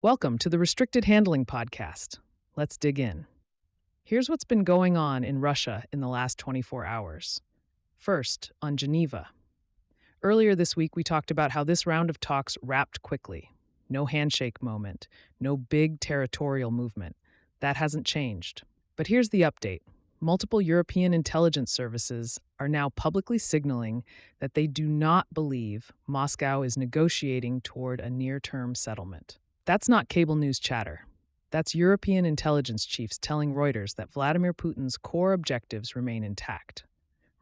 Welcome to the Restricted Handling Podcast. Let's dig in. Here's what's been going on in Russia in the last 24 hours. First, on Geneva. Earlier this week, we talked about how this round of talks wrapped quickly. No handshake moment, no big territorial movement. That hasn't changed. But here's the update. Multiple European intelligence services are now publicly signaling that they do not believe Moscow is negotiating toward a near-term settlement. That's not cable news chatter. That's European intelligence chiefs telling Reuters that Vladimir Putin's core objectives remain intact: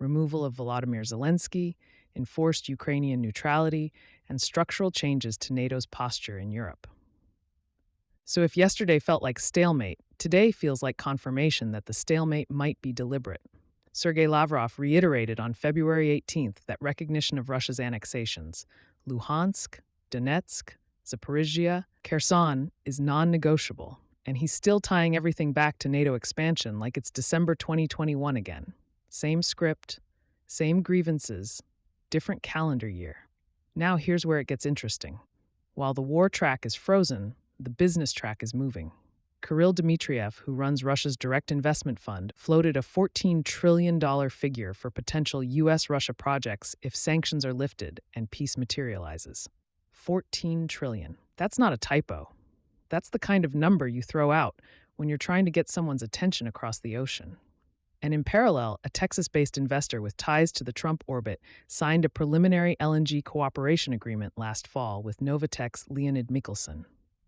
removal of Volodymyr Zelensky, enforced Ukrainian neutrality, and structural changes to NATO's posture in Europe. So if yesterday felt like stalemate, today feels like confirmation that the stalemate might be deliberate. Sergei Lavrov reiterated on February 18th that recognition of Russia's annexations, Luhansk, Donetsk, Zaporizhia, Kherson, is non-negotiable, and he's still tying everything back to NATO expansion like it's December 2021 again. Same script, same grievances, different calendar year. Now here's where it gets interesting. While the war track is frozen, the business track is moving. Kirill Dmitriev, who runs Russia's direct investment fund, floated a $14 trillion figure for potential U.S.-Russia projects if sanctions are lifted and peace materializes. 14 trillion. That's not a typo. That's the kind of number you throw out when you're trying to get someone's attention across the ocean. And in parallel, a Texas-based investor with ties to the Trump orbit signed a preliminary LNG cooperation agreement last fall with Novatek's Leonid Mikkelsen.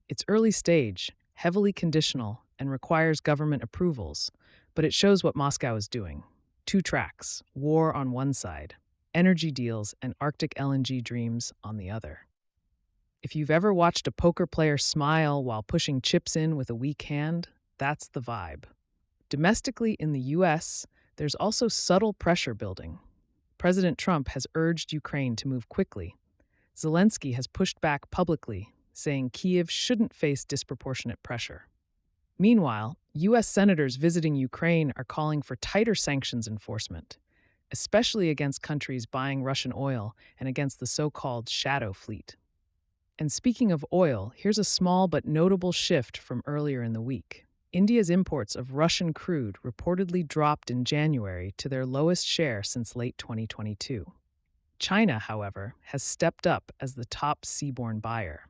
It's early stage, heavily conditional, and requires government approvals, but it shows what Moscow is doing. Two tracks: war on one side, energy deals and Arctic LNG dreams on the other. If you've ever watched a poker player smile while pushing chips in with a weak hand, that's the vibe. Domestically in the U.S., there's also subtle pressure building. President Trump has urged Ukraine to move quickly. Zelensky has pushed back publicly, saying Kyiv shouldn't face disproportionate pressure. Meanwhile, U.S. senators visiting Ukraine are calling for tighter sanctions enforcement, especially against countries buying Russian oil and against the so-called shadow fleet. And speaking of oil, here's a small but notable shift from earlier in the week. India's imports of Russian crude reportedly dropped in January to their lowest share since late 2022. China, however, has stepped up as the top seaborne buyer.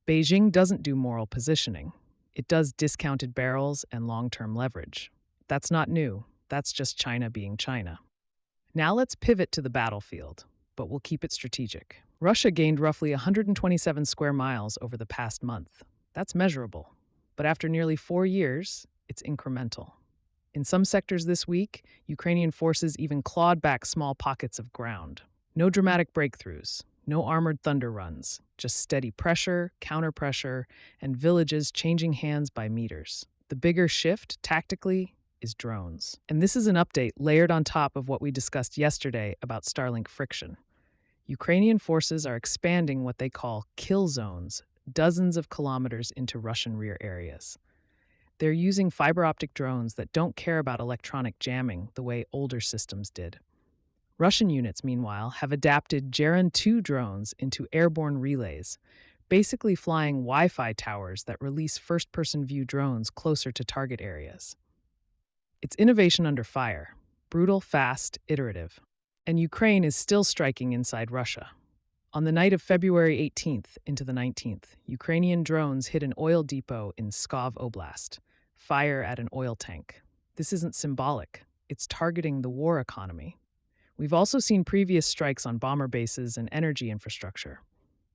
Beijing doesn't do moral positioning. It does discounted barrels and long-term leverage. That's not new. That's just China being China. Now let's pivot to the battlefield, but we'll keep it strategic. Russia gained roughly 127 square miles over the past month. That's measurable. But after nearly 4 years, it's incremental. In some sectors this week, Ukrainian forces even clawed back small pockets of ground. No dramatic breakthroughs, no armored thunder runs, just steady pressure, counterpressure, and villages changing hands by meters. The bigger shift, tactically, is drones. And this is an update layered on top of what we discussed yesterday about Starlink friction. Ukrainian forces are expanding what they call kill zones, dozens of kilometers into Russian rear areas. They're using fiber optic drones that don't care about electronic jamming the way older systems did. Russian units, meanwhile, have adapted Geran 2 drones into airborne relays, basically flying Wi-Fi towers that release first-person view drones closer to target areas. It's innovation under fire, brutal, fast, iterative. And Ukraine is still striking inside Russia. On the night of February 18th into the 19th, Ukrainian drones hit an oil depot in Pskov Oblast, fire at an oil tank. This isn't symbolic. It's targeting the war economy. We've also seen previous strikes on bomber bases and energy infrastructure.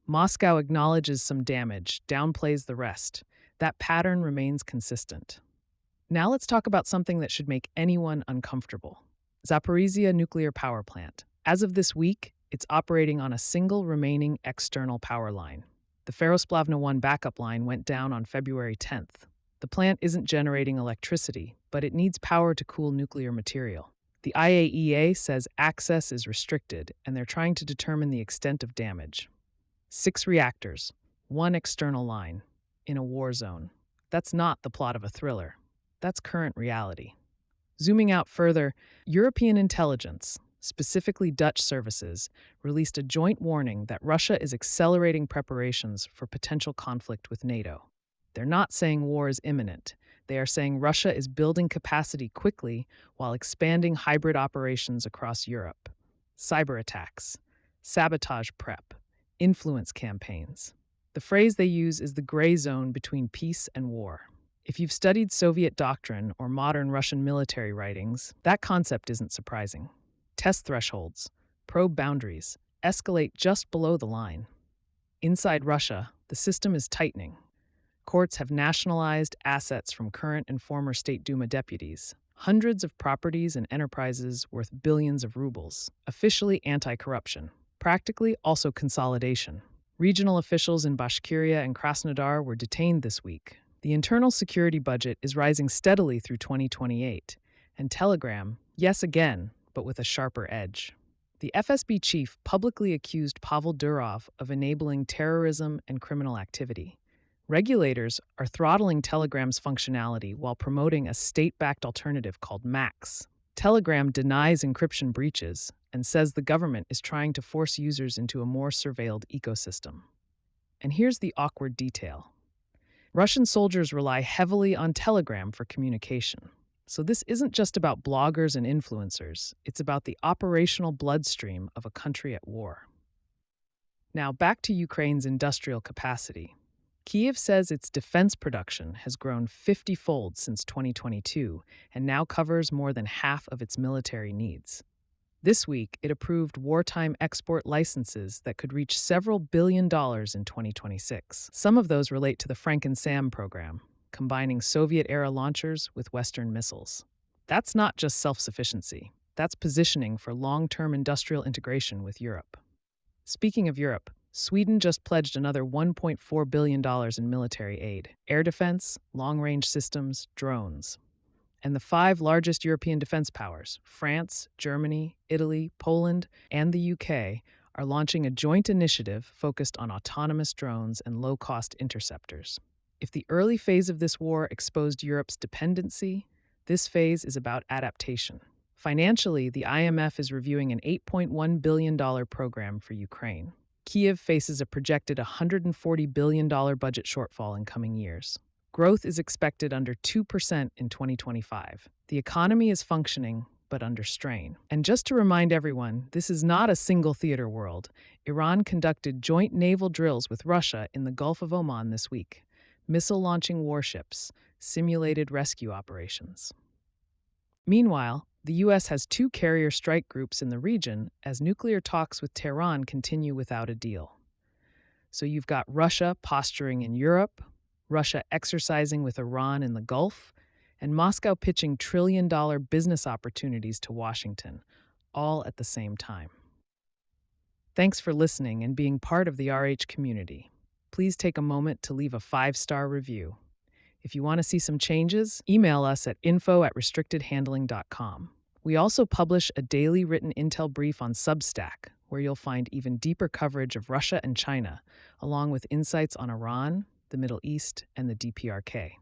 Moscow acknowledges some damage, downplays the rest. That pattern remains consistent. Now let's talk about something that should make anyone uncomfortable. Zaporizhia nuclear power plant. As of this week, it's operating on a single remaining external power line. The Ferosplavna 1 backup line went down on February 10th. The plant isn't generating electricity, but it needs power to cool nuclear material. The IAEA says access is restricted, and they're trying to determine the extent of damage. 6 reactors, 1 external line, in a war zone. That's not the plot of a thriller. That's current reality. Zooming out further, European intelligence, specifically Dutch services, released a joint warning that Russia is accelerating preparations for potential conflict with NATO. They're not saying war is imminent. They are saying Russia is building capacity quickly while expanding hybrid operations across Europe. Cyber attacks, sabotage prep, influence campaigns. The phrase they use is the gray zone between peace and war. If you've studied Soviet doctrine or modern Russian military writings, that concept isn't surprising. Test thresholds, probe boundaries, escalate just below the line. Inside Russia, the system is tightening. Courts have nationalized assets from current and former State Duma deputies, hundreds of properties and enterprises worth billions of rubles, officially anti-corruption, practically also consolidation. Regional officials in Bashkiria and Krasnodar were detained this week. The internal security budget is rising steadily through 2028, and Telegram, yes again, but with a sharper edge. The FSB chief publicly accused Pavel Durov of enabling terrorism and criminal activity. Regulators are throttling Telegram's functionality while promoting a state-backed alternative called Max. Telegram denies encryption breaches and says the government is trying to force users into a more surveilled ecosystem. And here's the awkward detail. Russian soldiers rely heavily on Telegram for communication. So this isn't just about bloggers and influencers, it's about the operational bloodstream of a country at war. Now back to Ukraine's industrial capacity. Kyiv says its defense production has grown 50-fold since 2022 and now covers more than half of its military needs. This week, it approved wartime export licenses that could reach several $billion in 2026. Some of those relate to the Franken-Sam program, combining Soviet-era launchers with Western missiles. That's not just self-sufficiency. That's positioning for long-term industrial integration with Europe. Speaking of Europe, Sweden just pledged another $1.4 billion in military aid, air defense, long-range systems, drones. And the 5 largest European defense powers, France, Germany, Italy, Poland, and the UK, are launching a joint initiative focused on autonomous drones and low-cost interceptors. If the early phase of this war exposed Europe's dependency, this phase is about adaptation. Financially, the IMF is reviewing an $8.1 billion program for Ukraine. Kyiv faces a projected $140 billion budget shortfall in coming years. Growth is expected under 2% in 2025. The economy is functioning, but under strain. And just to remind everyone, this is not a single theater world. Iran conducted joint naval drills with Russia in the Gulf of Oman this week. Missile-launching warships, simulated rescue operations. Meanwhile, the U.S. has 2 carrier strike groups in the region as nuclear talks with Tehran continue without a deal. So you've got Russia posturing in Europe, Russia exercising with Iran in the Gulf, and Moscow pitching trillion-dollar business opportunities to Washington, all at the same time. Thanks for listening and being part of the RH community. Please take a moment to leave a 5-star review. If you want to see some changes, email us at info@restrictedhandling.com. We also publish a daily written intel brief on Substack, where you'll find even deeper coverage of Russia and China, along with insights on Iran, the Middle East, and the DPRK.